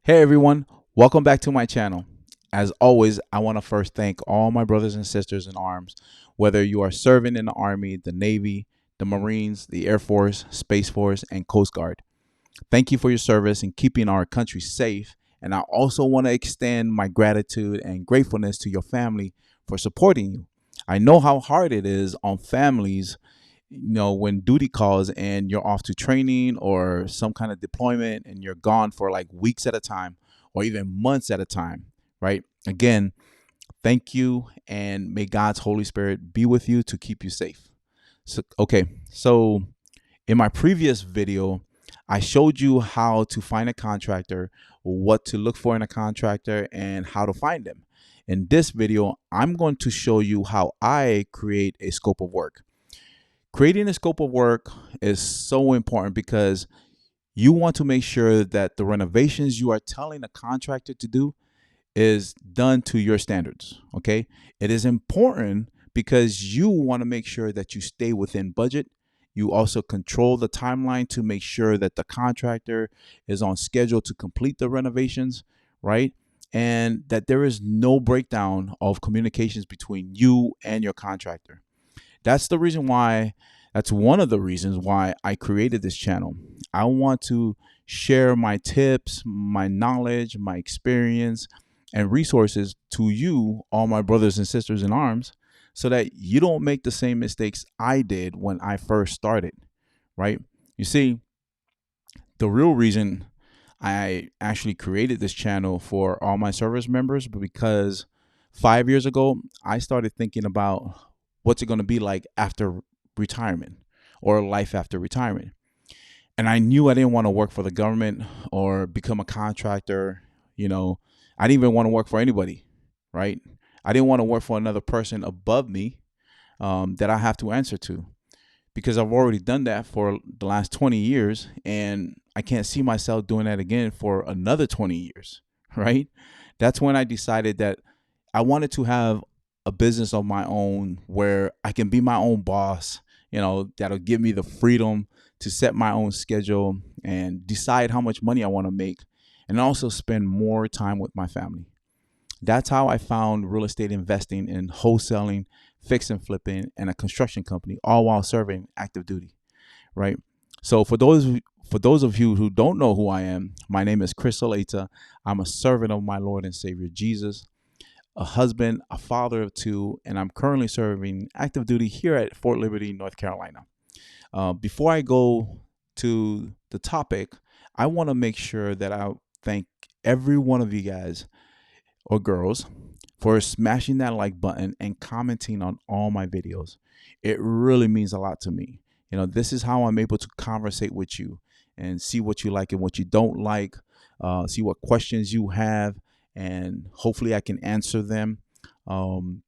Hey everyone, welcome back to my channel. As always, I want to first thank all my brothers and sisters in arms, whether you are serving in the Army, the Navy, the Marines, the Air Force, Space Force, and Coast Guard. Thank you for your service in keeping our country safe. And I also want to extend my gratitude and gratefulness to your family for supporting you. I know how hard it is on families, when duty calls and you're off to training or some kind of deployment and you're gone for like weeks at a time or even months at a time, right? Again, thank you, and may God's Holy Spirit be with you to keep you safe. So in my previous video, I showed you how to find a contractor, what to look for in a contractor, and how to find them. In this video, I'm going to show you how I create a scope of work. Creating a scope of work is so important because you want to make sure that the renovations you are telling a contractor to do is done to your standards. Okay. It is important because you want to make sure that you stay within budget. You also control the timeline to make sure that the contractor is on schedule to complete the renovations, right? And that there is no breakdown of communications between you and your contractor. That's the reason why, that's one of the reasons why I created this channel. I want to share my tips, my knowledge, my experience, and resources to you, all my brothers and sisters in arms, so that you don't make the same mistakes I did when I first started, right? You see, the real reason I actually created this channel for all my service members, because 5 years ago, I started thinking about what's it going to be like after retirement or life after retirement. And I knew I didn't want to work for the government or become a contractor. I didn't even want to work for anybody, right? I didn't want to work for another person above me that I have to answer to, because I've already done that for the last 20 years and I can't see myself doing that again for another 20 years, right? That's when I decided that I wanted to have a business of my own where I can be my own boss, that'll give me the freedom to set my own schedule and decide how much money I want to make, and also spend more time with my family. That's how I found real estate investing in wholesaling, fix and flipping, and a construction company, all while serving active duty, right? So for those of you who don't know who I am, my name is Chris Solaita. I'm a servant of my Lord and Savior Jesus, a husband, a father of two, and I'm currently serving active duty here at Fort Liberty, North Carolina. Before I go to the topic, I want to make sure that I thank every one of you guys or girls for smashing that like button and commenting on all my videos. It really means a lot to me. This is how I'm able to conversate with you and see what you like and what you don't like, see what questions you have, and hopefully I can answer them. Um,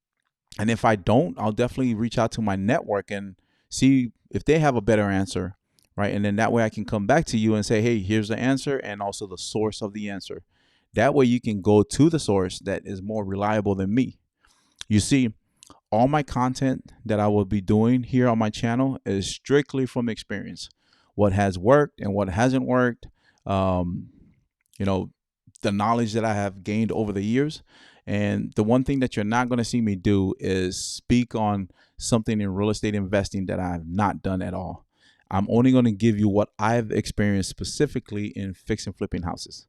and if I don't, I'll definitely reach out to my network and see if they have a better answer, right? And then that way I can come back to you and say, hey, here's the answer and also the source of the answer. That way you can go to the source that is more reliable than me. You see, all my content that I will be doing here on my channel is strictly from experience. What has worked and what hasn't worked, um, you know, the knowledge that I have gained over the years. And the one thing that you're not going to see me do is speak on something in real estate investing that I have not done at all. I'm only going to give you what I've experienced specifically in fix and flipping houses.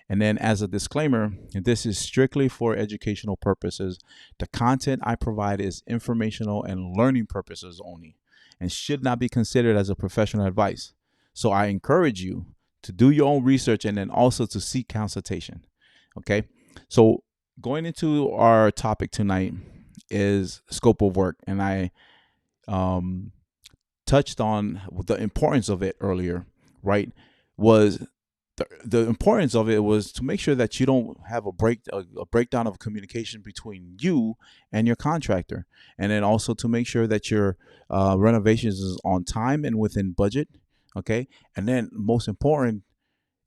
And then, as a disclaimer, this is strictly for educational purposes. The content I provide is informational and learning purposes only and should not be considered as a professional advice. So I encourage you to do your own research and then also to seek consultation. Okay. So going into our topic tonight is scope of work. And I um, touched on the importance of it earlier, right? Was the importance of it was to make sure that you don't have a breakdown of communication between you and your contractor, and then also to make sure that your renovations is on time and within budget. Okay, and then most important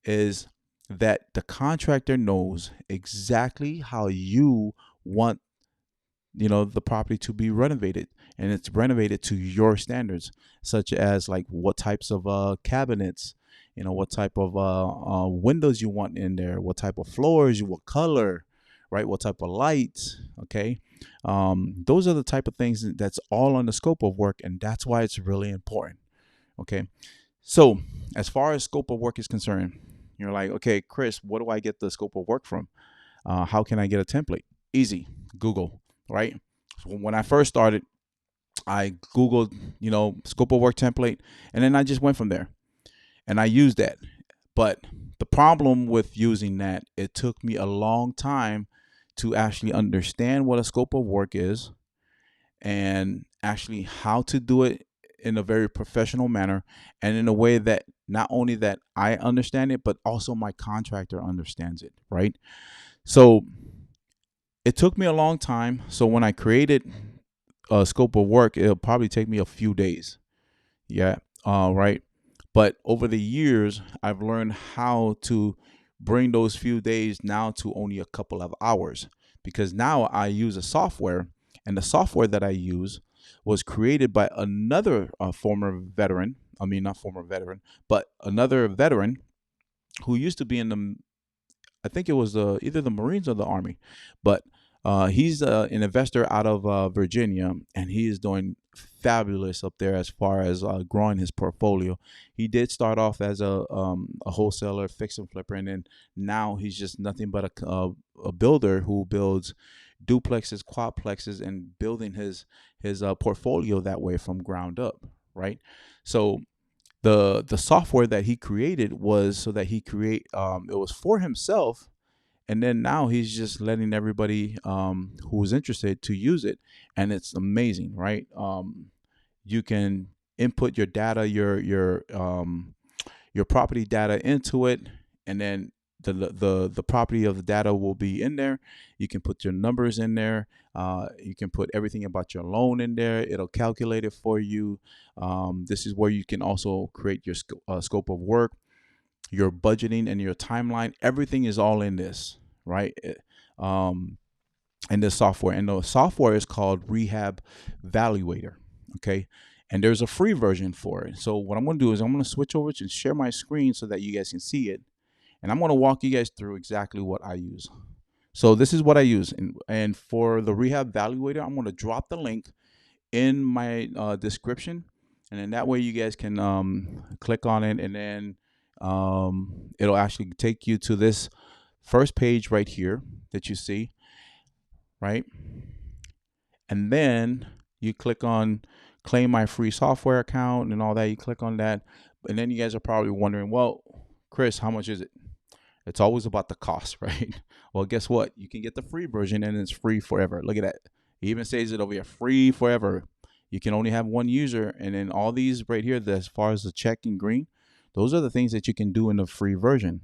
is that the contractor knows exactly how you want the property to be renovated, and it's renovated to your standards, such as like what types of cabinets, what type of windows you want in there, what type of floors, what color, right? What type of lights, okay? Those are the type of things that's all on the scope of work, and that's why it's really important, okay? So, as far as scope of work is concerned, you're like, okay, Chris, what do I get the scope of work from? How can I get a template? Easy, Google, right? So when I first started, I Googled, scope of work template, and then I just went from there and I used that. But the problem with using that, it took me a long time to actually understand what a scope of work is and actually how to do it in a very professional manner and in a way that not only that I understand it, but also my contractor understands it, right? So it took me a long time. So when I created a scope of work, it'll probably take me a few days. Yeah. Right. But over the years, I've learned how to bring those few days now to only a couple of hours because now I use a software, and the software that I use was created by another former veteran. I mean, not former veteran, but another veteran who used to be in the, I think it was either the Marines or the Army, but he's an investor out of Virginia, and he is doing fabulous up there as far as growing his portfolio. He did start off as a wholesaler, fix and flipper, and then now he's just nothing but a builder who builds duplexes, quadplexes, and building his portfolio that way from ground up, right? So the software that he created was so that he create it was for himself, and then now he's just letting everybody who's interested to use it, and it's amazing, right? You can input your data, your property data into it, and then the property of the data will be in there. You can put your numbers in there. You can put everything about your loan in there. It'll calculate it for you. This is where you can also create your scope of work, your budgeting, and your timeline. Everything is all in this, right? In this software, and the software is called Rehab Valuator. Okay. And there's a free version for it. So what I'm going to do is I'm going to switch over to share my screen so that you guys can see it. And I'm going to walk you guys through exactly what I use. So this is what I use. And for the Rehab Valuator, I'm going to drop the link in my description. And then that way you guys can click on it, and then it'll actually take you to this first page right here that you see, right? And then you click on claim my free software account and all that. You click on that. And then you guys are probably wondering, well, Chris, how much is it? It's always about the cost, right? Well, guess what? You can get the free version and it's free forever. Look at that. It even says it over here, free forever. You can only have one user. And then all these right here, as far as the check in green, those are the things that you can do in the free version,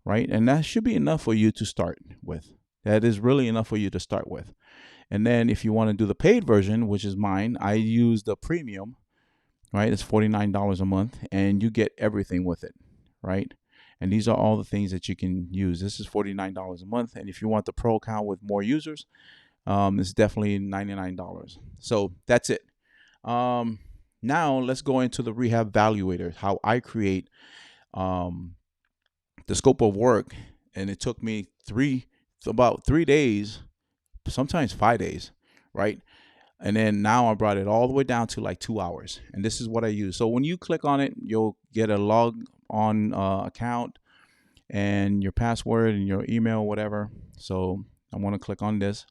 right? And that should be enough for you to start with. That is really enough for you to start with. And then if you want to do the paid version, which is mine, I use the premium, right? It's $49 a month, and you get everything with it, right? And these are all the things that you can use. This is $49 a month. And if you want the pro account with more users, it's definitely $99. So that's it. Now let's go into the Rehab Valuator, how I create the scope of work. And it took me about 3 days, sometimes 5 days, right? And then now I brought it all the way down to like 2 hours. And this is what I use. So when you click on it, you'll get a log on account and your password and your email, whatever. So I want to click on this,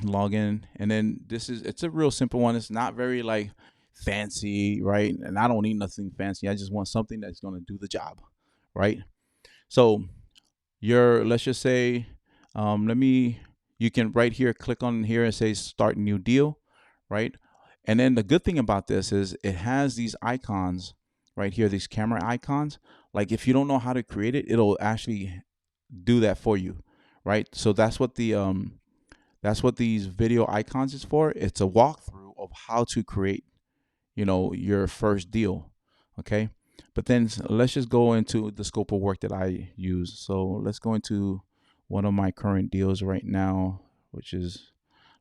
log in. And then it's a real simple one. It's not very like fancy, right? And I don't need nothing fancy. I just want something that's going to do the job, right? So let's just say, you can right here, click on here and say start new deal, right? And then the good thing about this is it has these icons right here, these camera icons. Like if you don't know how to create it, it'll actually do that for you, right? So that's what these video icons is for. It's a walkthrough of how to create, your first deal, okay? But then let's just go into the scope of work that I use. So let's go into one of my current deals right now, which is,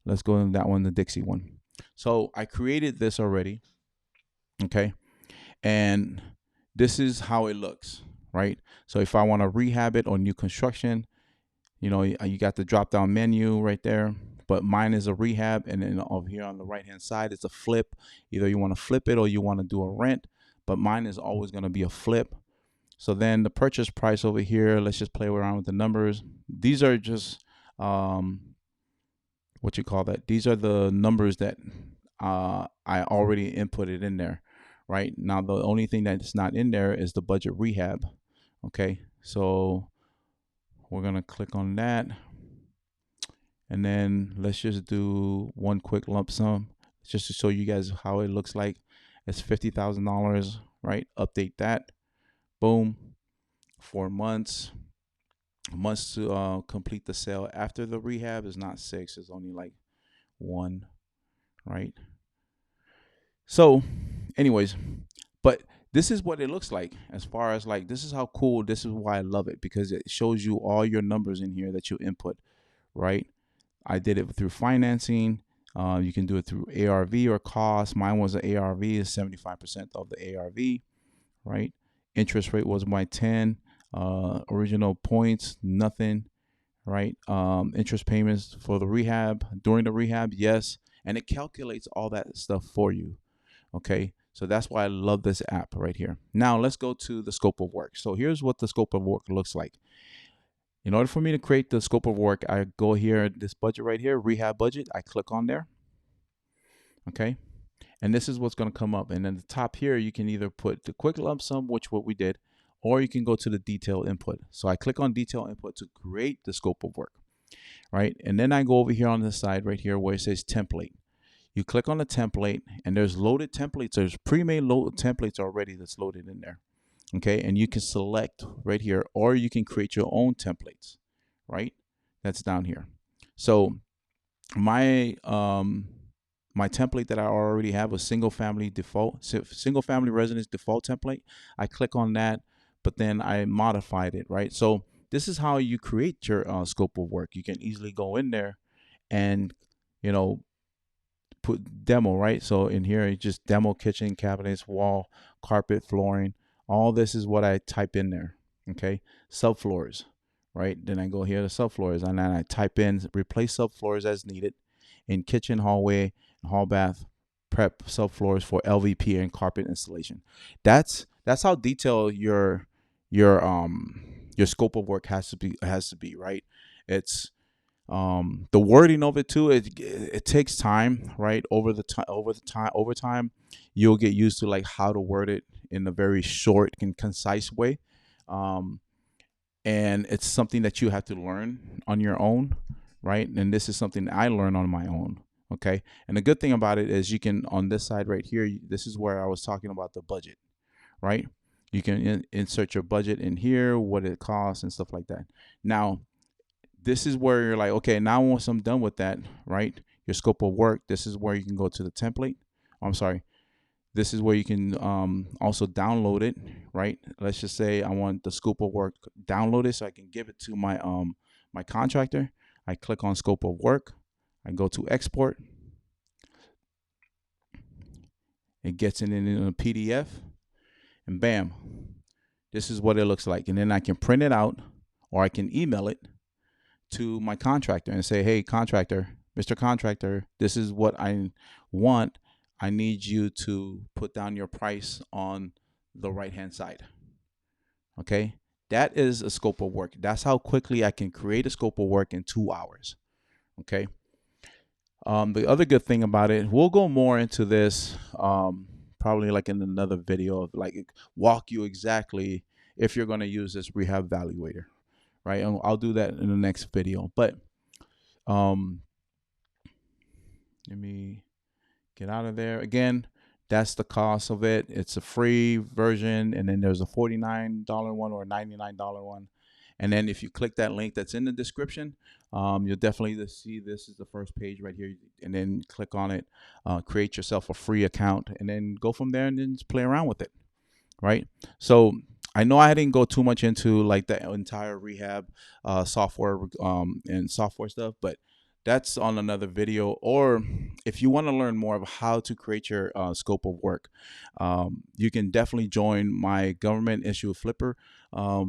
let's go in that one, the Dixie one. So I created this already, okay? And this is how it looks, right? So if I want to rehab it or new construction, you got the drop down menu right there, but mine is a rehab. And then over here on the right hand side, it's a flip. Either you want to flip it or you want to do a rent, but mine is always going to be a flip. So then the purchase price over here, let's just play around with the numbers. These are just, what you call that? These are the numbers that I already inputted in there, right? Now, the only thing that's not in there is the budget rehab. Okay, so we're going to click on that. And then let's just do one quick lump sum just to show you guys how it looks like. It's $50,000, right? Update that. Boom. 4 months. Months to complete the sale after the rehab is not 6. It's only like 1, right? So anyways, but this is what it looks like as far as like, this is how cool, this is why I love it, because it shows you all your numbers in here that you input, right? I did it through financing. You can do it through ARV or cost. Mine was an ARV, is 75% of the ARV, right? Interest rate was my 10. Original points, nothing, right? Interest payments for the rehab, during the rehab, yes. And it calculates all that stuff for you, okay? So that's why I love this app right here. Now let's go to the scope of work. So here's what the scope of work looks like. In order for me to create the scope of work, I go here, this budget right here, rehab budget. I click on there, okay? And this is what's going to come up. And then the top here, you can either put the quick lump sum, which what we did, or you can go to the detail input. So I click on detail input to create the scope of work, right? And then I go over here on the side right here where it says template. You click on the template, and there's loaded templates. There's pre-made load templates already that's loaded in there. Okay, and you can select right here, or you can create your own templates, right? That's down here. So my my template that I already have was single family residence default template. I click on that, but then I modified it, right? So this is how you create your scope of work. You can easily go in there and put demo, right? So in here, it's just demo kitchen, cabinets, wall, carpet, flooring. All this is what I type in there, okay? Subfloors, right? Then I go here to subfloors, and then I type in replace subfloors as needed in kitchen, hallway, hall bath, prep subfloors for LVP and carpet installation. That's how detailed your scope of work has to be, right? It's the wording of it too, it takes time, right? Over time you'll get used to like how to word it in a very short and concise way, and it's something that you have to learn on your own, right? And this is something that I learned on my own, okay? And the good thing about it is you can, on this side right here, this is where I was talking about the budget, right? You can insert your budget in here, what it costs and stuff like that. Now this is where you're like, okay, now once I'm done with that, right, your scope of work, this is where you can go to the template. I'm sorry. This is where you can also download it, right? Let's just say I want the scope of work downloaded so I can give it to my my contractor. I click on scope of work. I go to export. It gets it in a PDF, and bam, this is what it looks like. And then I can print it out, or I can email it to my contractor and say, hey, contractor, Mr. Contractor, this is what I want. I need you to put down your price on the right hand side. Okay, that is a scope of work. That's how quickly I can create a scope of work in 2 hours. Okay. The other good thing about it, we'll go more into this probably like in another video of like walk you exactly if you're going to use this rehab evaluator, right? And I'll do that in the next video. But let me get out of there. Again, that's the cost of it. It's a free version, and then there's a $49 one or a $99 one. And then if you click that link that's in the description, you'll definitely see this is the first page right here. And then click on it, create yourself a free account, and then go from there and then just play around with it, right? So I know I didn't go too much into like the entire rehab software and software stuff, but that's on another video. Or if you want to learn more of how to create your scope of work, you can definitely join my government issue flipper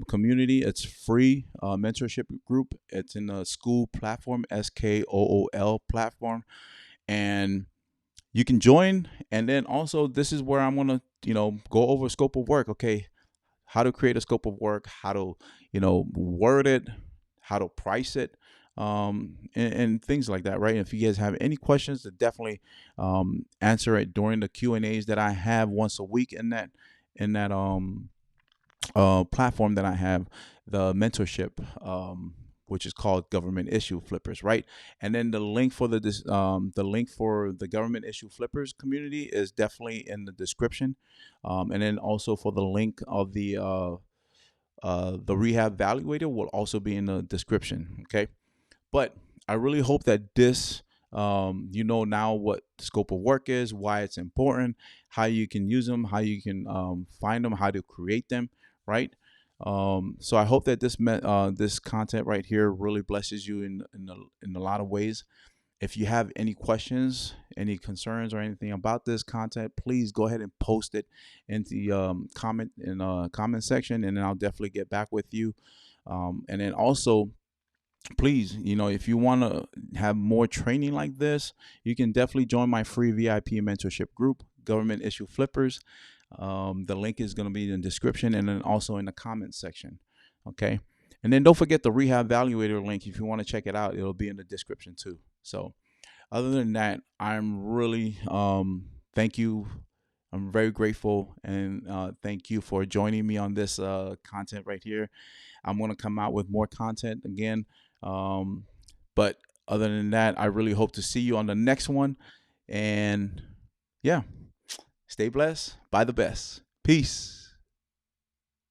community. It's free mentorship group. It's in the school platform, SKOOL platform, and you can join. And then also, this is where I'm gonna go over scope of work. Okay, how to create a scope of work, how to word it, how to price it, and things like that, right? If you guys have any questions, to definitely answer it during the Q&As that I have once a week in that platform that I have, the mentorship, which is called Government Issue Flippers, right? And then the link for the Government Issue Flippers community is definitely in the description, and then also for the link of the rehab evaluator will also be in the description. Okay, but I really hope that this now what the scope of work is, why it's important, how you can use them, how you can find them, how to create them, right? So I hope that this content right here really blesses you in a lot of ways. If you have any questions, any concerns, or anything about this content, please go ahead and post it in the comment section, and then I'll definitely get back with you. And then also, please, if you want to have more training like this, you can definitely join my free VIP mentorship group, Government Issue Flippers. The link is going to be in the description, and then also in the comments section. Okay. And then don't forget the rehab evaluator link. If you want to check it out, it'll be in the description too. So other than that, I'm really thank you. I'm very grateful, and thank you for joining me on this content right here. I'm going to come out with more content again. But other than that, I really hope to see you on the next one. And yeah, stay blessed. By the best. Peace.